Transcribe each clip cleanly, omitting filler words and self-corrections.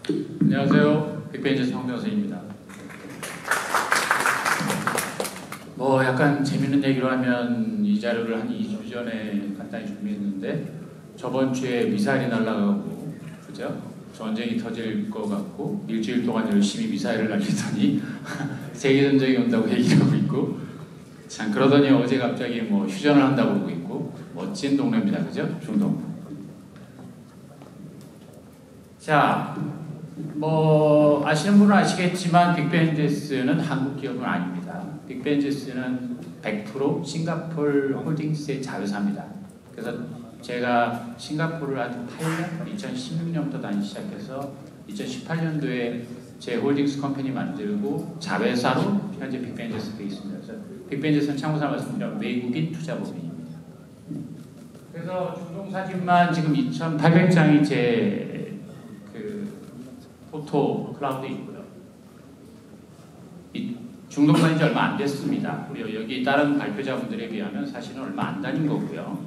안녕하세요. 빅벤처스 황병선입니다. 약간 재밌는 얘기로 하면 이 자료를 한 2주 전에 간단히 준비했는데 저번 주에 미사일이 날아가고 그죠? 전쟁이 터질 것 같고 일주일 동안 열심히 미사일을 날리더니 세계전쟁이 온다고 얘기를 하고 있고 참 그러더니 어제 갑자기 휴전을 한다고 그러고 있고 멋진 동네입니다. 그죠? 중동. 자, 아시는 분은 아시겠지만 빅벤처스는 한국 기업은 아닙니다. 빅벤처스는 100% 싱가포르 홀딩스의 자회사입니다. 그래서 제가 싱가포르를 한 8년, 2016년부터 다니기 시작해서 2018년도에 제 홀딩스 컴퍼니 만들고 자회사로 현재 빅벤처스가 있습니다. 그래서 빅벤처스는 참고서 말씀드리면 외국인 투자법인입니다. 그래서 중동 사진만 지금 2,800장이 제 포토 클라우드에 있고요. 중동 다닌 지 얼마 안 됐습니다. 우리 여기 다른 발표자분들에 비하면 사실은 얼마 안 다닌 거고요.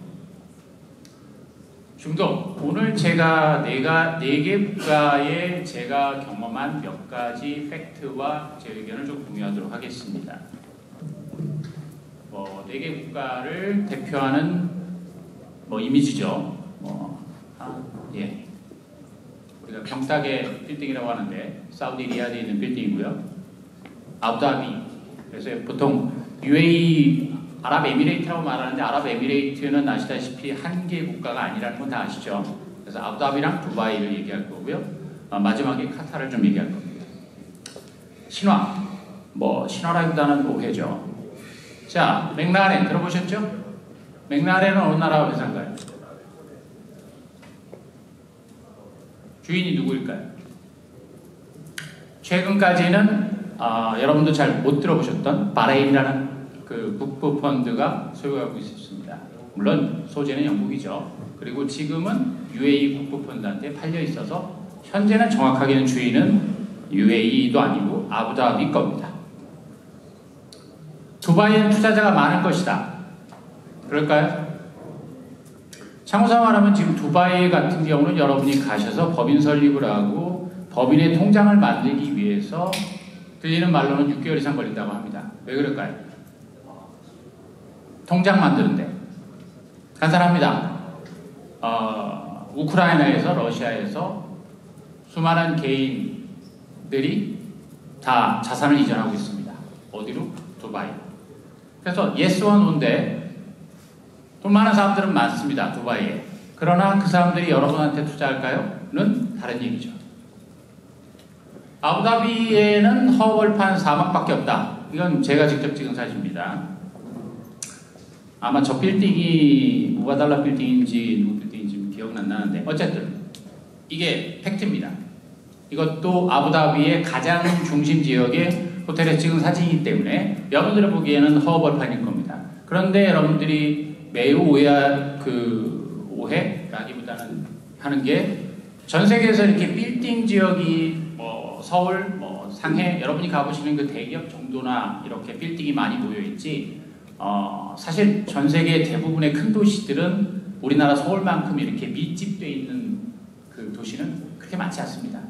중동, 오늘 제가 네 개 국가에 제가 경험한 몇 가지 팩트와 제 의견을 좀 공유하도록 하겠습니다. 네 개 국가를 대표하는 이미지죠. 예. 우리가 평택의 빌딩이라고 하는데 사우디 리야드에 있는 빌딩이고요. 아부다비, 그래서 보통 UAE 아랍에미레이트라고 말하는데 아랍에미레이트는 아시다시피 한 개 국가가 아니라는 건 다 아시죠. 그래서 아부다비랑 두바이를 얘기할 거고요. 마지막에 카타르를 좀 얘기할 겁니다. 신화, 신화라기보다는 오해죠. 자, 맥라렌 들어보셨죠? 맥라렌은 어느 나라 회사인가요? 주인이 누구일까요? 최근까지는 여러분도 잘 못 들어보셨던 바레인이라는 그 국부 펀드가 소유하고 있었습니다. 물론 소재는 영국이죠. 그리고 지금은 UAE 국부 펀드한테 팔려 있어서 현재는 정확하게는 주인은 UAE도 아니고 아부다비 겁니다. 두바이엔 투자자가 많을 것이다. 그럴까요? 참고서 말하면 지금 두바이 같은 경우는 여러분이 가셔서 법인 설립을 하고 법인의 통장을 만들기 위해서 들리는 말로는 6개월 이상 걸린다고 합니다. 왜 그럴까요? 통장 만드는데 간단합니다. 우크라이나에서 러시아에서 수많은 개인들이 다 자산을 이전하고 있습니다. 어디로? 두바이. 그래서 yes or no인데 돈 많은 사람들은 많습니다. 두바이에. 그러나 그 사람들이 여러분한테 투자할까요? 는 다른 얘기죠. 아부다비에는 허벌판 사막밖에 없다. 이건 제가 직접 찍은 사진입니다. 아마 저 빌딩이 무바달라 빌딩인지 누구 빌딩인지 기억은 안 나는데 어쨌든 이게 팩트입니다. 이것도 아부다비의 가장 중심 지역의 호텔에 찍은 사진이기 때문에 여러분들이 보기에는 허벌판일 겁니다. 그런데 여러분들이 매우 오해라기보다는 하는 게 전 세계에서 이렇게 빌딩 지역이 서울, 상해 여러분이 가보시는 그 대기업 정도나 이렇게 빌딩이 많이 모여있지 사실 전 세계 대부분의 큰 도시들은 우리나라 서울만큼 이렇게 밀집되어 있는 그 도시는 그렇게 많지 않습니다.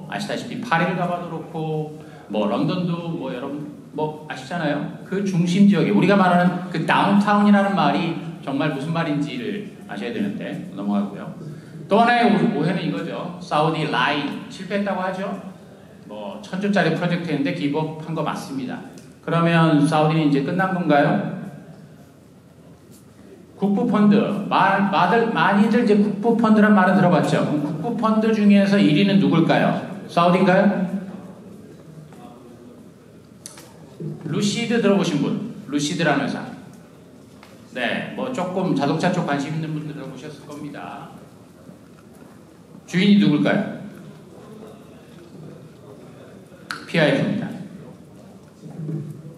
아시다시피 파리를 가봐도 그렇고 런던도 여러분 아시잖아요. 그 중심 지역에 우리가 말하는 그 다운타운이라는 말이 정말 무슨 말인지를 아셔야 되는데 넘어가고요. 또 하나의 오해는 이거죠. 사우디 라인 실패했다고 하죠. 1,000조짜리 프로젝트인데 기법한 거 맞습니다. 그러면 사우디는 이제 끝난 건가요? 국부펀드 많이들 이제 국부펀드란 말은 들어봤죠. 국부펀드 중에서 1위는 누굴까요? 사우디인가요? 루시드 들어보신 분? 루시드라는 회사. 네, 조금 자동차 쪽 관심 있는 분들 들어보셨을 겁니다. 주인이 누굴까요? PIF입니다.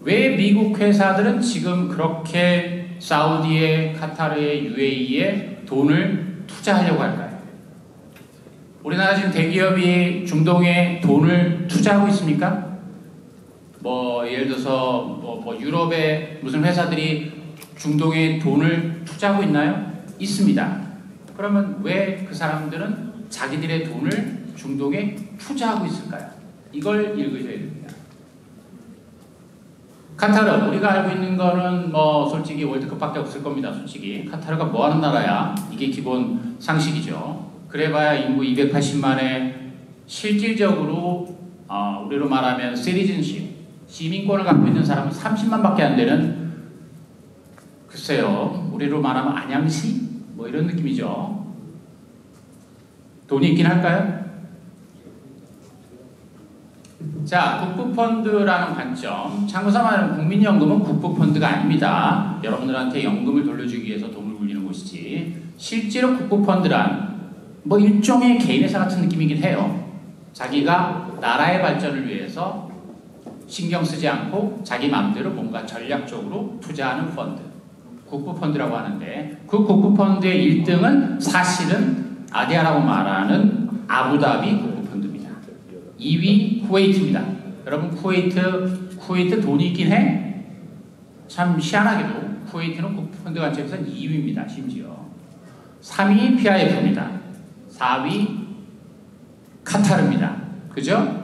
왜 미국 회사들은 지금 그렇게 사우디에, 카타르에, UAE에 돈을 투자하려고 할까요? 우리나라 지금 대기업이 중동에 돈을 투자하고 있습니까? 예를 들어서 유럽의 무슨 회사들이 중동에 돈을 투자하고 있나요? 있습니다. 그러면 왜 그 사람들은 자기들의 돈을 중동에 투자하고 있을까요? 이걸 읽으셔야 됩니다. 카타르, 우리가 알고 있는 거는 뭐 솔직히 월드컵밖에 없을 겁니다. 솔직히 카타르가 뭐 하는 나라야? 이게 기본 상식이죠. 그래봐야 인구 280만에 실질적으로 우리로 말하면 시티즌십, 시민권을 갖고 있는 사람은 30만밖에 안 되는, 글쎄요, 우리로 말하면 안양시? 뭐 이런 느낌이죠. 돈이 있긴 할까요? 자, 국부펀드라는 관점. 참고삼아 말하는 국민연금은 국부펀드가 아닙니다. 여러분들한테 연금을 돌려주기 위해서 돈을 굴리는 곳이지, 실제로 국부펀드란 뭐 일종의 개인회사 같은 느낌이긴 해요. 자기가 나라의 발전을 위해서 신경 쓰지 않고 자기 마음대로 뭔가 전략적으로 투자하는 펀드, 국부펀드라고 하는데, 그 국부펀드의 1등은 사실은 아디아라고 말하는 아부다비 국부펀드입니다. 2위 쿠웨이트입니다. 여러분 쿠웨이트 돈이 있긴 해? 참 희한하게도 쿠웨이트는 국부펀드 관점에서는 2위입니다. 심지어 3위 PIF입니다. 4위 카타르입니다. 그죠?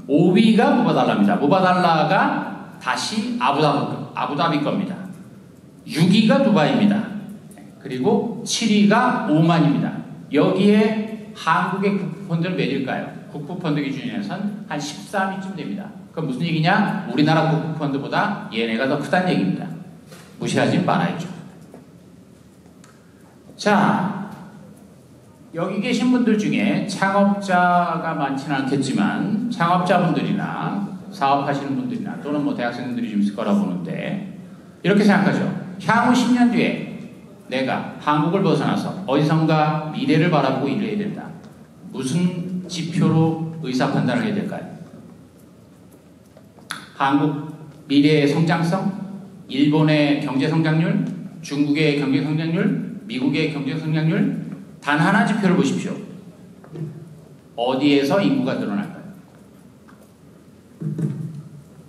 5위가 무바달라입니다. 무바달라가 다시 아부다비 겁니다. 6위가 두바이입니다. 그리고 7위가 오만입니다. 여기에 한국의 국부펀드는 몇일까요? 국부펀드 기준에선 한 13위쯤 됩니다. 그건 무슨 얘기냐? 우리나라 국부펀드보다 얘네가 더 크다는 얘기입니다. 무시하지 말아야죠. 자, 여기 계신 분들 중에 창업자가 많지는 않겠지만 창업자분들이나 사업하시는 분들이나 또는 뭐 대학생들이 좀 있을 거라 보는데, 이렇게 생각하죠. 향후 10년 뒤에 내가 한국을 벗어나서 어디선가 미래를 바라보고 일해야 된다. 무슨 지표로 의사 판단을 해야 될까요? 한국 미래의 성장성, 일본의 경제 성장률, 중국의 경제 성장률, 미국의 경제 성장률, 단 하나 지표를 보십시오. 어디에서 인구가 늘어날까요?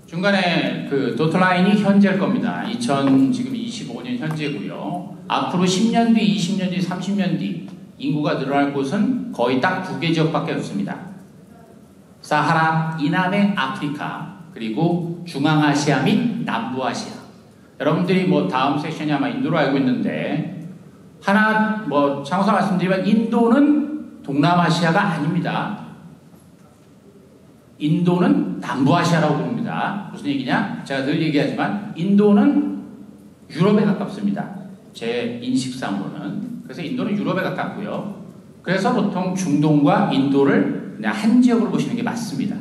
중간에 그 도트라인이 현재일 겁니다. 지금 25년 현재고요. 앞으로 10년 뒤, 20년 뒤, 30년 뒤 인구가 늘어날 곳은 거의 딱 2개 지역밖에 없습니다. 사하라 이남의 아프리카, 그리고 중앙아시아 및 남부아시아. 여러분들이 뭐 다음 세션이 아마 인도로 알고 있는데, 하나 뭐 참고서 말씀드리면 인도는 동남아시아가 아닙니다. 인도는 남부아시아라고 부릅니다. 무슨 얘기냐? 제가 늘 얘기하지만 인도는 유럽에 가깝습니다. 제 인식상으로는. 그래서 인도는 유럽에 가깝고요. 그래서 보통 중동과 인도를 그냥 한 지역으로 보시는 게 맞습니다.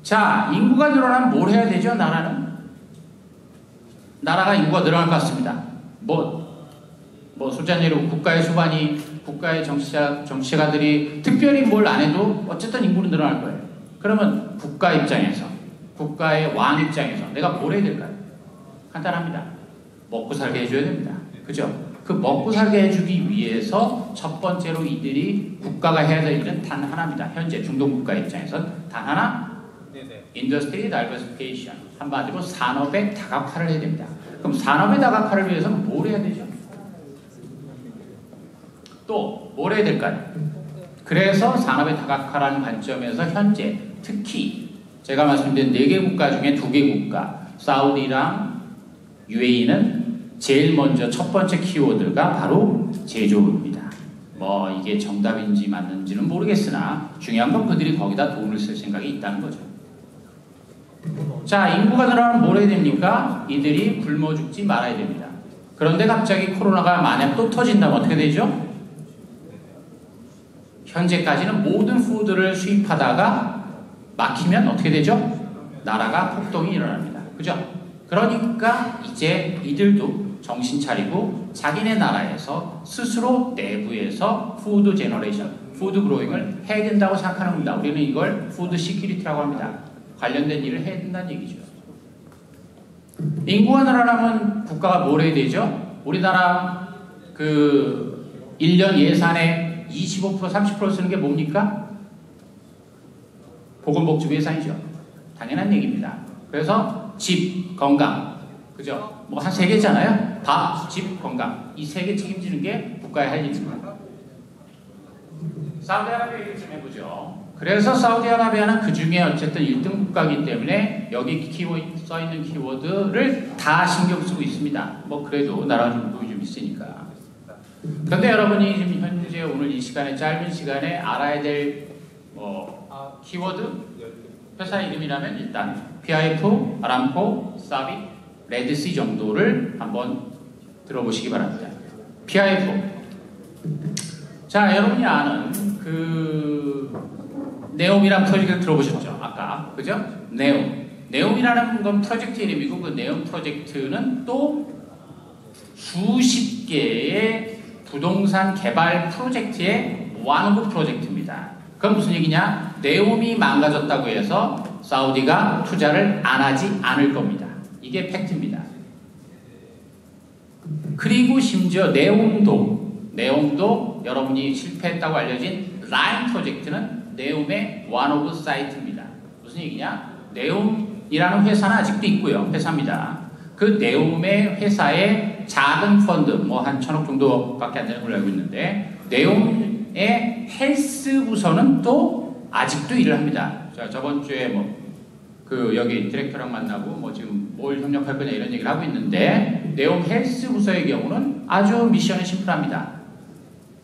자, 인구가 늘어나면 뭘 해야 되죠? 나라가 인구가 늘어날 것 같습니다. 솔직히로 국가의 수반이, 국가의 정치가들이 특별히 뭘 안 해도 어쨌든 인구는 늘어날 거예요. 그러면 국가 입장에서, 국가의 왕 입장에서 내가 뭘 해야 될까요? 간단합니다. 먹고 살게 해줘야 됩니다. 그죠? 그 먹고 살게 해주기 위해서 첫 번째로 이들이 국가가 해야 될 일은 단 하나입니다. 현재 중동 국가 입장에선 단 하나, 인더스트리 다이버시피케이션, 한마디로 산업의 다각화를 해야 됩니다. 그럼 산업의 다각화를 위해서는 뭘 해야 되죠? 또 뭘 해야 될까요? 그래서 산업의 다각화라는 관점에서 현재 특히 제가 말씀드린 4개 국가 중에 2개 국가, 사우디랑 UAE는 제일 먼저 첫 번째 키워드가 바로 제조업입니다. 뭐 이게 정답인지 맞는지는 모르겠으나 중요한 건 그들이 거기다 돈을 쓸 생각이 있다는 거죠. 자, 인구가 늘어나면 뭘 해야 됩니까? 이들이 굶어 죽지 말아야 됩니다. 그런데 갑자기 코로나가 만약 또 터진다면 어떻게 되죠? 현재까지는 모든 푸드를 수입하다가 막히면 어떻게 되죠? 나라가 폭동이 일어납니다. 그죠? 그러니까 이제 이들도 정신 차리고 자기네 나라에서 스스로 내부에서 푸드 제너레이션, 푸드 그로잉을 해야 된다고 생각하는 겁니다. 우리는 이걸 푸드 시큐리티라고 합니다. 관련된 일을 해야 된다는 얘기죠. 인구가 늘어나면 국가가 뭘 해야 되죠? 우리나라 그 1년 예산의 25%, 30% 쓰는 게 뭡니까? 보건복지부 예산이죠. 당연한 얘기입니다. 그래서 집, 건강, 그죠? 뭐 한 3개잖아요. 밥, 집, 건강. 이 3개 책임지는 게 국가의 할 일입니다. 사우디아라비아 얘기 좀 해보죠. 그래서 사우디아라비아는 그 중에 어쨌든 1등 국가이기 때문에 여기 써있는 키워드를 다 신경 쓰고 있습니다. 뭐 그래도 나라 정보이 좀 있으니까. 그런데 여러분이 지금 현재 오늘 이 시간에 짧은 시간에 알아야 될 키워드 회사 이름이라면 일단 PIF, 아람코, 사비, 레드시 정도를 한번 들어보시기 바랍니다. PIF. 자, 여러분이 아는 네옴이라는 프로젝트를 들어보셨죠? 아까, 그죠? 네옴이라는 건 프로젝트 이름이고 그 네옴 프로젝트는 또 수십 개의 부동산 개발 프로젝트의 완급 프로젝트입니다. 그건 무슨 얘기냐? 네옴이 망가졌다고 해서 사우디가 투자를 안 하지 않을 겁니다. 이게 팩트입니다. 그리고 심지어 네옴도 여러분이 실패했다고 알려진 라인 프로젝트는 네옴의 one of 사이트입니다. 무슨 얘기냐? 네옴이라는 회사는 아직도 있고요. 회사입니다. 그 네옴의 회사의 작은 펀드, 뭐 한 1,000억 정도밖에 안 되는 걸로 알고 있는데 네옴의 헬스 부서는 또 아직도 일을 합니다. 자, 저번 주에 여기 디렉터랑 만나고 지금 뭘 협력할 거냐 이런 얘기를 하고 있는데 네옴 헬스 부서의 경우는 아주 미션이 심플합니다.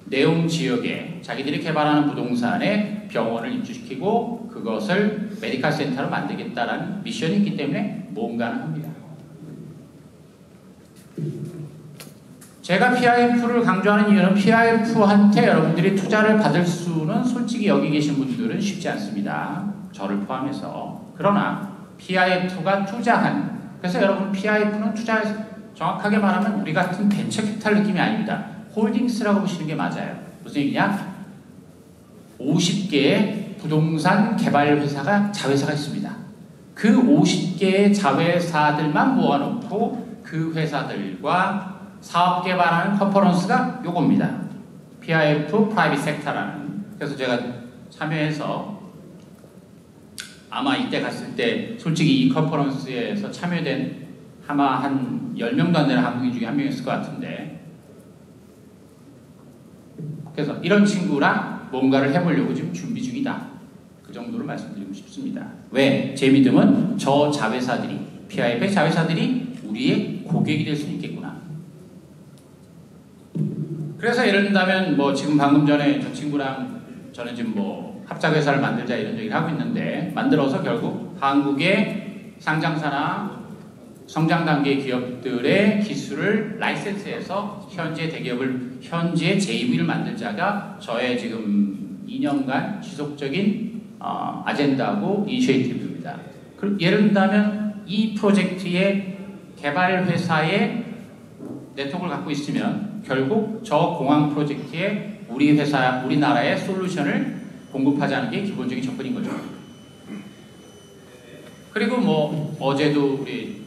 네옴 지역에 자기들이 개발하는 부동산에 병원을 입주시키고 그것을 메디컬 센터로 만들겠다라는 미션이 있기 때문에 뭔가는 합니다. 제가 PIF를 강조하는 이유는 PIF한테 여러분들이 투자를 받을 수는 솔직히 여기 계신 분들은 쉽지 않습니다. 저를 포함해서. 그러나 PIF가 투자한, 그래서 여러분 PIF는 정확하게 말하면 우리 같은 벤처 캐피탈 느낌이 아닙니다. 홀딩스라고 보시는 게 맞아요. 무슨 얘기냐? 50개의 부동산 개발 회사가 자회사가 있습니다. 그 50개의 자회사들만 모아놓고 그 회사들과 사업 개발하는 컨퍼런스가 요겁니다. PIF 프라이빗 섹터라는. 그래서 제가 참여해서 아마 이때 갔을 때 솔직히 이 컨퍼런스에서 참여된 아마 한 10명도 안 되는 한국인 중에 한 명이었을 것 같은데, 그래서 이런 친구랑 뭔가를 해보려고 지금 준비 중이다. 그 정도를 말씀드리고 싶습니다. 왜? 제 믿음은 저 자회사들이, PIF의 자회사들이 우리의 고객이 될 수 있겠구나. 그래서 예를 든다면 지금 방금 전에 저 친구랑 저는 지금 합작회사를 만들자 이런 얘기를 하고 있는데, 만들어서 결국 한국의 상장사나 성장 단계 기업들의 기술을 라이센스해서 현재 제2부를 만들자가 저의 지금 2년간 지속적인 아젠다고 이니셔티브입니다. 예를 든다면 이 프로젝트의 개발 회사의 네트워크를 갖고 있으면 결국 저 공항 프로젝트에 우리나라의 솔루션을 공급하자는 게 기본적인 접근인 거죠. 그리고 어제도 우리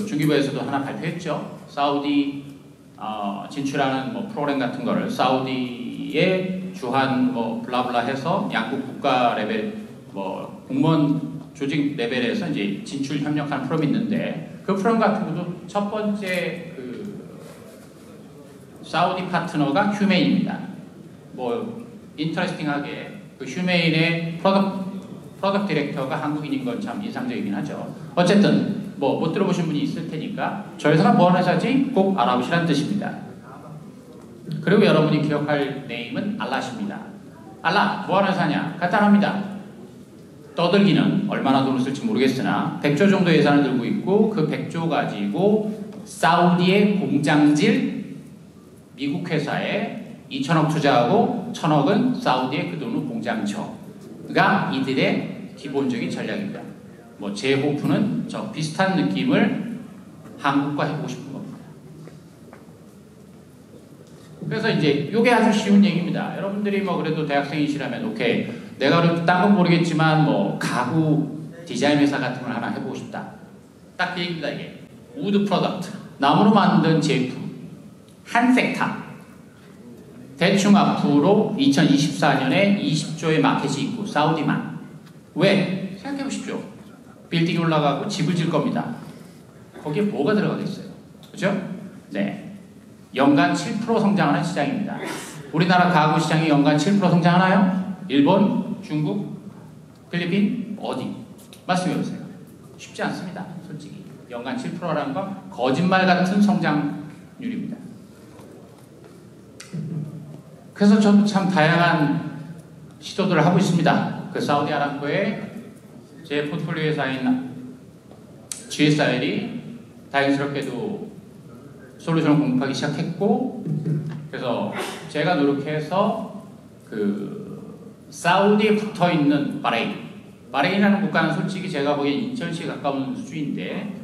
중기부에서도 하나 발표했죠. 사우디 진출하는 프로그램 같은 거를 사우디에 주한 블라블라 해서 양국 국가 레벨 공무원 조직 레벨에서 이제 진출 협력하는 프로그램이 있는데, 그 프로그램 같은 것도 첫 번째 사우디 파트너가 휴메인입니다. 인터레스팅하게 그 휴메인의 프로덕트 디렉터가 한국인인 건 참 인상적이긴 하죠. 어쨌든 못 들어보신 분이 있을 테니까 저 회사가 뭐 하는 회사지 꼭 알아보시라는 뜻입니다. 그리고 여러분이 기억할 네임은 알라십니다. 알라 뭐 하는 회사냐? 간단합니다. 떠들기는 얼마나 돈을 쓸지 모르겠으나 100조 정도 예산을 들고 있고 그 100조 가지고 사우디의 공장질 미국 회사에 2천억 투자하고 1,000억은 사우디의 그 돈은 공장처가 이들의 기본적인 전략입니다. 제호프는 저 비슷한 느낌을 한국과 해보고 싶은 겁니다. 그래서 이제 이게 아주 쉬운 얘기입니다. 여러분들이 그래도 대학생이시라면 오케이, 내가 딴 건 모르겠지만 가구 디자인 회사 같은 걸 하나 해보고 싶다. 딱 그 얘기입니다. 이게 우드 프로덕트, 나무로 만든 제품 한 섹터. 대충 앞으로 2024년에 20조의 마켓이 있고 사우디만. 왜? 생각해 보십시오. 빌딩이 올라가고 집을 질 겁니다. 거기에 뭐가 들어가겠어요? 그죠? 네. 연간 7% 성장하는 시장입니다. 우리나라 가구 시장이 연간 7% 성장하나요? 일본, 중국, 필리핀, 어디? 말씀해보세요. 쉽지 않습니다. 솔직히. 연간 7%라는 건 거짓말 같은 성장률입니다. 그래서 저도 참 다양한 시도들을 하고 있습니다. 그 사우디아람코의 제 포트폴리오 회사인 GSIL이 다행스럽게도 솔루션을 공급하기 시작했고, 그래서 제가 노력해서 그 사우디에 붙어있는 바레인이라는 국가는 솔직히 제가 보기엔 인천시에 가까운 수준인데,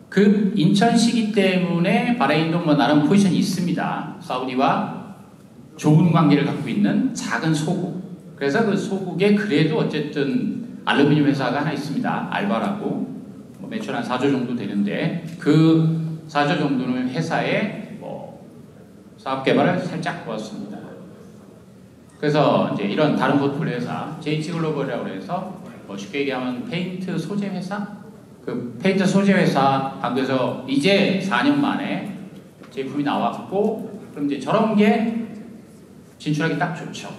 그 인천시기 때문에 바레인도 뭐 나름 포지션이 있습니다. 사우디와 좋은 관계를 갖고 있는 작은 소국. 그래서 그 소국에 그래도 어쨌든 알루미늄 회사가 하나 있습니다. 알바라고. 뭐 매출 한 4조 정도 되는데, 그 4조 정도는 회사에 뭐 사업 개발을 살짝 도왔습니다. 그래서 이제 이런 다른 포트폴리오 회사, JH글로벌이라고 해서 뭐 쉽게 얘기하면 페인트 소재 회사? 그 페인트 소재 회사 한국에서 이제 4년 만에 제품이 나왔고, 그럼 이제 저런 게 진출하기 딱 좋죠.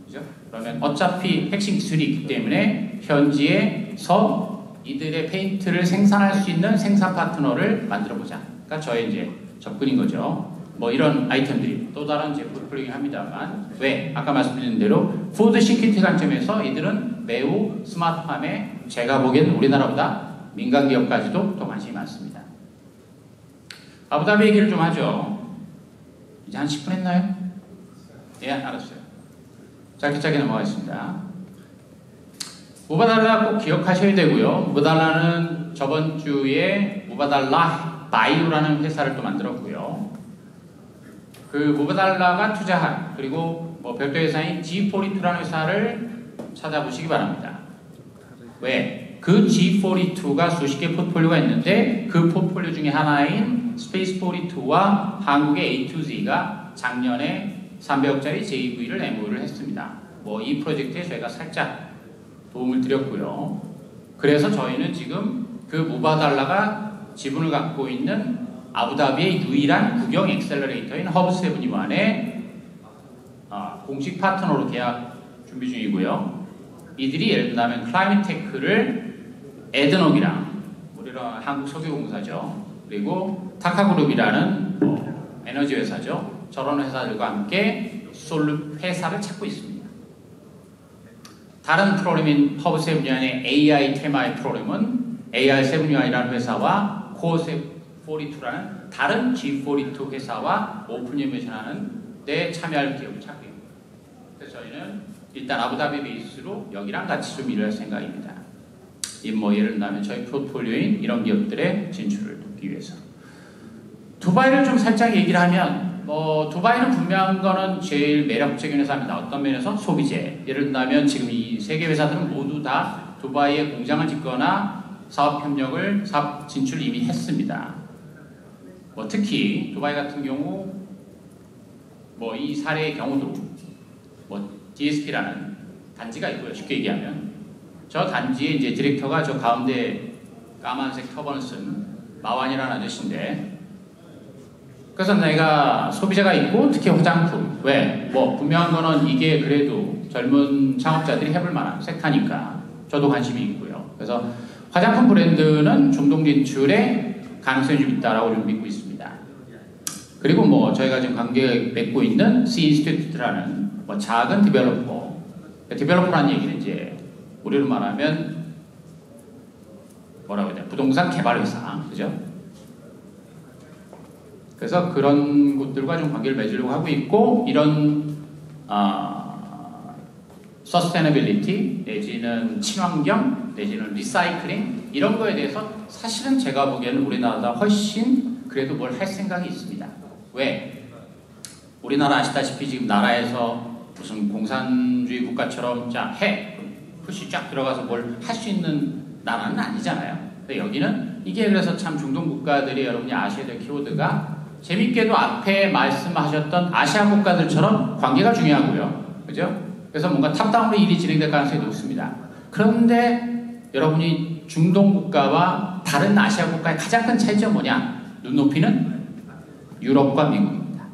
그죠? 그러면 어차피 핵심 기술이 있기 때문에 현지에서 이들의 페인트를 생산할 수 있는 생산 파트너를 만들어 보자. 그러니까 저의 이제 접근인 거죠. 뭐 이런 아이템들이 또 다른 이제 포트폴리오긴 합니다만, 왜? 아까 말씀드린 대로 푸드 시큐리티 관점에서 이들은 매우 스마트함에 제가 보기에는 우리나라보다 민간 기업까지도 더 관심이 많습니다. 아부다비 얘기를 좀 하죠. 이제 한 10분 했나요? 예, 알았어요. 짧게 넘어가겠습니다. 무바달라 꼭 기억하셔야 되고요. 무바달라는 저번 주에 무바달라 바이오라는 회사를 또 만들었고요. 그 무바달라가 투자한, 그리고 뭐 별도 회사인 G42라는 회사를 찾아보시기 바랍니다. 왜? 그 G42가 수십 개 포트폴리오가 있는데, 그 포트폴리오 중에 하나인 스페이스42와 한국의 A2Z가 작년에 300억짜리 JV를 MOU를 했습니다. 뭐 이 프로젝트에 저희가 살짝 도움을 드렸고요. 그래서 저희는 지금 그 무바달라가 지분을 갖고 있는 아부다비의 유일한 국영 엑셀러레이터인 허브71의 공식 파트너로 계약 준비 중이고요. 이들이 예를 들면 클라이밋테크를 에드녹이랑, 우리가 한국 석유공사죠. 그리고 타카그룹이라는 에너지 회사죠. 저런 회사들과 함께 회사를 찾고 있습니다. 다른 프로그램인 허브71의 AI 테마의 프로그램은 AR71이라는 회사와 코어42라는 다른 G42 회사와 오픈 이노베이션하는 데 참여할 기업을 찾고 있습니다. 그래서 저희는 일단 아부다비 베이스로 여기랑 같이 좀 일할 생각입니다. 뭐 예를 들면 저희 포트폴리오인 이런 기업들의 진출을 돕기 위해서. 두바이를 좀 살짝 얘기를 하면, 뭐 두바이는 분명한 거는 제일 매력적인 회사입니다. 어떤 면에서? 소비재. 예를 들면 지금 이 세계 회사들은 모두 다 두바이에 공장을 짓거나 사업 협력을, 사업 진출을 이미 했습니다. 뭐 특히 두바이 같은 경우 뭐 이 사례의 경우도 뭐 DSP라는 단지가 있고요. 쉽게 얘기하면 저 단지에 이제 디렉터가 저 가운데 까만색 터번을 쓴 마완이라는 아저씨인데, 그래서 내가 소비자가 있고 특히 화장품, 왜? 뭐 분명한 거는 이게 그래도 젊은 창업자들이 해볼 만한 섹터니까 저도 관심이 있고요. 그래서 화장품 브랜드는 중동 진출에 가능성이 좀 있다라고 좀 믿고 있습니다. 그리고 뭐 저희가 지금 관계 맺고 있는 C-인스티튜트라는 뭐 작은 디벨로퍼라는 얘기는 이제 우리로 말하면 뭐라고 해야 되나, 부동산 개발 회사, 그죠? 그래서 그런 곳들과 좀 관계를 맺으려고 하고 있고, 이런 서스테너빌리티 내지는 친환경 내지는 리사이클링 이런 거에 대해서 사실은 제가 보기에는 우리나라보다 훨씬 그래도 뭘 할 생각이 있습니다. 왜? 우리나라 아시다시피 지금 나라에서 무슨 공산주의 국가처럼 푸시 쫙 들어가서 뭘 할 수 있는 나라는 아니잖아요. 근데 여기는 이게 그래서 참 중동 국가들이 여러분이 아셔야 될 키워드가, 재밌게도 앞에 말씀하셨던 아시아 국가들처럼 관계가 중요하고요. 그죠? 그래서 뭔가 탑다운으로 일이 진행될 가능성이 높습니다. 그런데 여러분이 중동 국가와 다른 아시아 국가의 가장 큰 차이점은 뭐냐? 눈높이는 유럽과 미국입니다.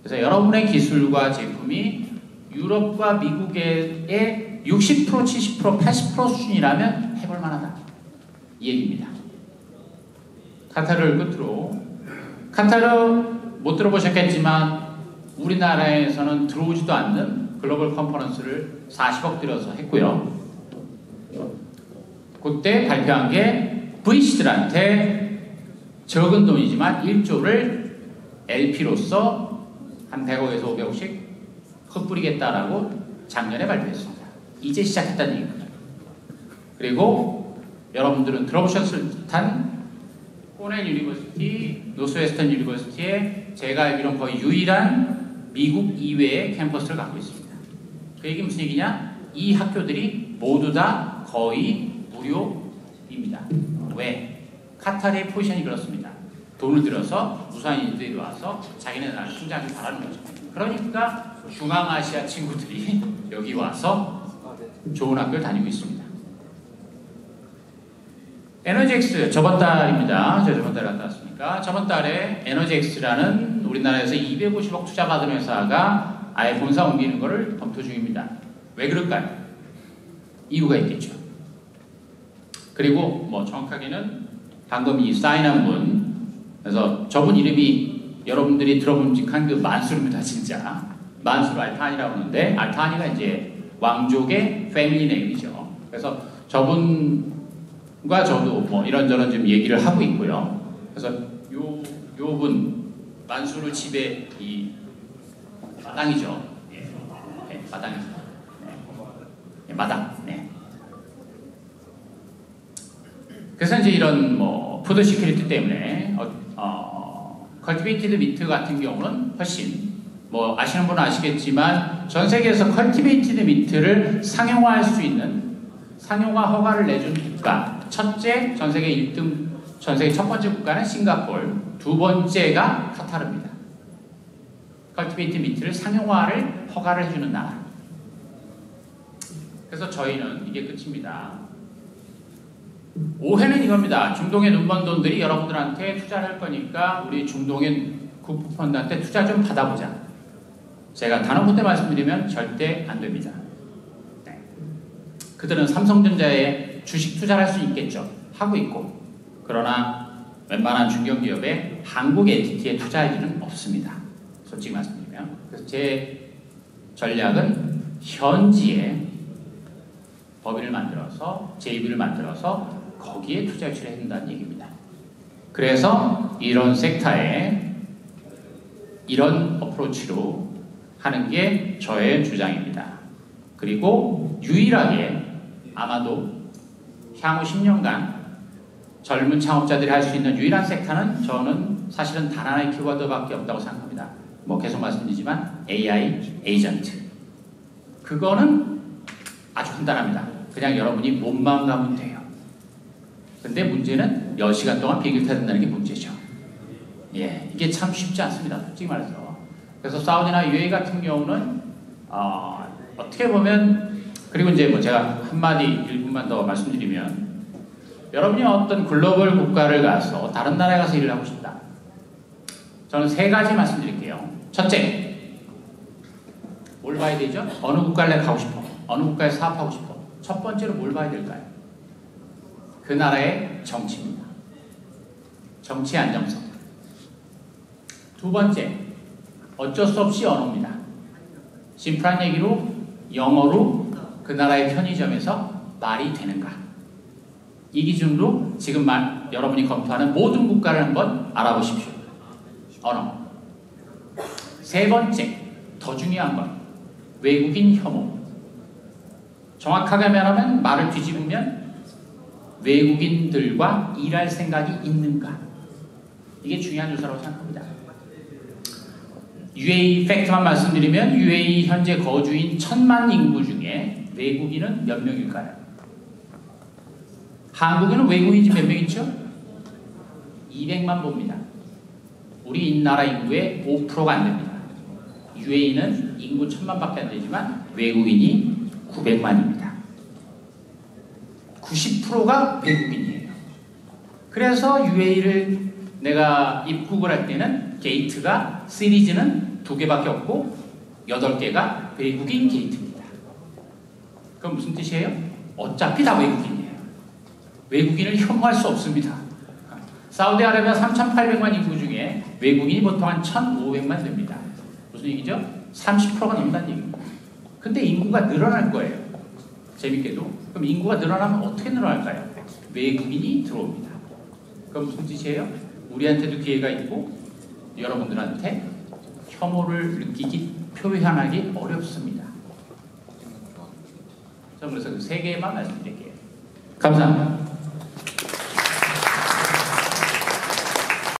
그래서 여러분의 기술과 제품이 유럽과 미국의 60%, 70%, 80% 수준이라면 해볼 만하다. 이 얘기입니다. 카타르를 끝으로, 카타르 못 들어보셨겠지만 우리나라에서는 들어오지도 않는 글로벌 컨퍼런스를 40억 들여서 했고요. 그때 발표한 게 VC들한테 적은 돈이지만 1조를 LP로서 한 100억에서 500억씩 흩뿌리겠다라고 작년에 발표했습니다. 이제 시작했다는 얘기입니다. 그리고 여러분들은 들어보셨을 듯한 코넬 유니버시티, 노스웨스턴 유니버시티에 제가 알기로는 거의 유일한 미국 이외의 캠퍼스를 갖고 있습니다. 그 얘기 무슨 얘기냐? 이 학교들이 모두 다 거의 무료입니다. 왜? 카타르의 포지션이 그렇습니다. 돈을 들여서 무사인들이 와서 자기네 나라 성장을 바라는 거죠. 그러니까 중앙아시아 친구들이 여기 와서 좋은 학교를 다니고 있습니다. 에너지엑스 저번 달입니다. 제가 저번 달에 갔다 왔으니까 저번 달에 에너지엑스라는 우리나라에서 250억 투자받은 회사가 아예 본사 옮기는 것을 검토 중입니다. 왜 그럴까요? 이유가 있겠죠. 그리고 뭐 정확하게는 방금 이 사인한 분, 그래서 저분 이름이 여러분들이 들어본직한 그 만수르입니다. 진짜 만수르 알타니라고 하는데, 알타니가 이제 왕족의 패밀리 네임이죠. 그래서 저분과 저도 뭐 이런저런 좀 얘기를 하고 있고요. 그래서 요분 만수르 집의 이 마당이죠. 예, 네, 마당이죠. 네, 마당. 네. 그래서 이제 이런 뭐 푸드 시큐리티 때문에 컬티베이티드 미트 같은 경우는 훨씬 뭐 아시는 분은 아시겠지만 전 세계에서 컬티베이티드 미트를 상용화할 수 있는 상용화 허가를 내준 국가, 첫째 전 세계 1등, 전 세계 첫 번째 국가는 싱가포르, 두 번째가 카타르입니다. 컬티베이티드 미트를 상용화를 허가를 해주는 나라. 그래서 저희는 이게 끝입니다. 오해는 이겁니다. 중동의 눈먼 돈들이 여러분들한테 투자를 할 거니까 우리 중동의 국부펀드한테 투자 좀 받아보자. 제가 단 한 군데 말씀드리면 절대 안 됩니다. 네. 그들은 삼성전자에 주식 투자를 할 수 있겠죠. 하고 있고. 그러나 웬만한 중견기업에 한국 엔티티에 투자할 일은 없습니다. 솔직히 말씀드리면. 그래서 제 전략은 현지에 법인을 만들어서 JV를 만들어서 거기에 투자 유치를 해야 된다는 얘기입니다. 그래서 이런 섹터에 이런 어프로치로 하는 게 저의 주장입니다. 그리고 유일하게 아마도 향후 10년간 젊은 창업자들이 할 수 있는 유일한 섹터는 저는 사실은 단 하나의 키워드밖에 없다고 생각합니다. 뭐 계속 말씀드리지만 AI 에이전트. 그거는 아주 간단합니다. 그냥 여러분이 몸만 가면 돼요. 근데 문제는 10시간 동안 비행기를 타야 된다는 게 문제죠. 예, 이게 참 쉽지 않습니다. 솔직히 말해서. 그래서 사우디나 UAE 같은 경우는 어떻게 보면, 그리고 이제 뭐 제가 한마디 1분만 더 말씀드리면, 여러분이 어떤 글로벌 국가를 가서 다른 나라에 가서 일을 하고 싶다. 저는 3가지 말씀드릴게요. 첫째, 뭘 봐야 되죠? 어느 국가를 내가 가고 싶어. 어느 국가에 사업하고 싶어. 첫 번째로 뭘 봐야 될까요? 그 나라의 정치입니다. 정치 안정성. 두 번째, 어쩔 수 없이 언어입니다. 심플한 얘기로 영어로 그 나라의 편의점에서 말이 되는가. 이 기준으로 지금 여러분이 검토하는 모든 국가를 한번 알아보십시오. 언어. 세 번째, 더 중요한 건 외국인 혐오. 정확하게 말하면 말을 뒤집으면 외국인들과 일할 생각이 있는가. 이게 중요한 요소라고 생각합니다. UAE 팩트만 말씀드리면 UAE 현재 거주인 1000만 인구 중에 외국인은 몇 명일까요? 한국에는 외국인이 몇 명 있죠? 200만 봅니다. 우리 이 나라 인구의 5%가 안 됩니다. UAE는 인구 1000만밖에 안 되지만 외국인이 900만입니다. 90%가 외국인이에요. 그래서 UAE를 내가 입국을 할 때는 게이트가 시리즈는 2개밖에 없고 8개가 외국인 게이트입니다. 그럼 무슨 뜻이에요? 어차피 다 외국인이에요. 외국인을 혐오할 수 없습니다. 사우디아라비아 3,800만 인구 중에 외국인이 보통 한 1,500만 됩니다. 무슨 얘기죠? 30%가 넘는다는 얘기입니다. 근데 인구가 늘어날 거예요. 재밌게도. 그럼 인구가 늘어나면 어떻게 늘어날까요? 외국인이 들어옵니다. 그럼 무슨 뜻이에요? 우리한테도 기회가 있고 여러분들한테 혐오를 표현하기 어렵습니다. 자, 그래서 그 3개만 말씀드릴게요. 감사합니다.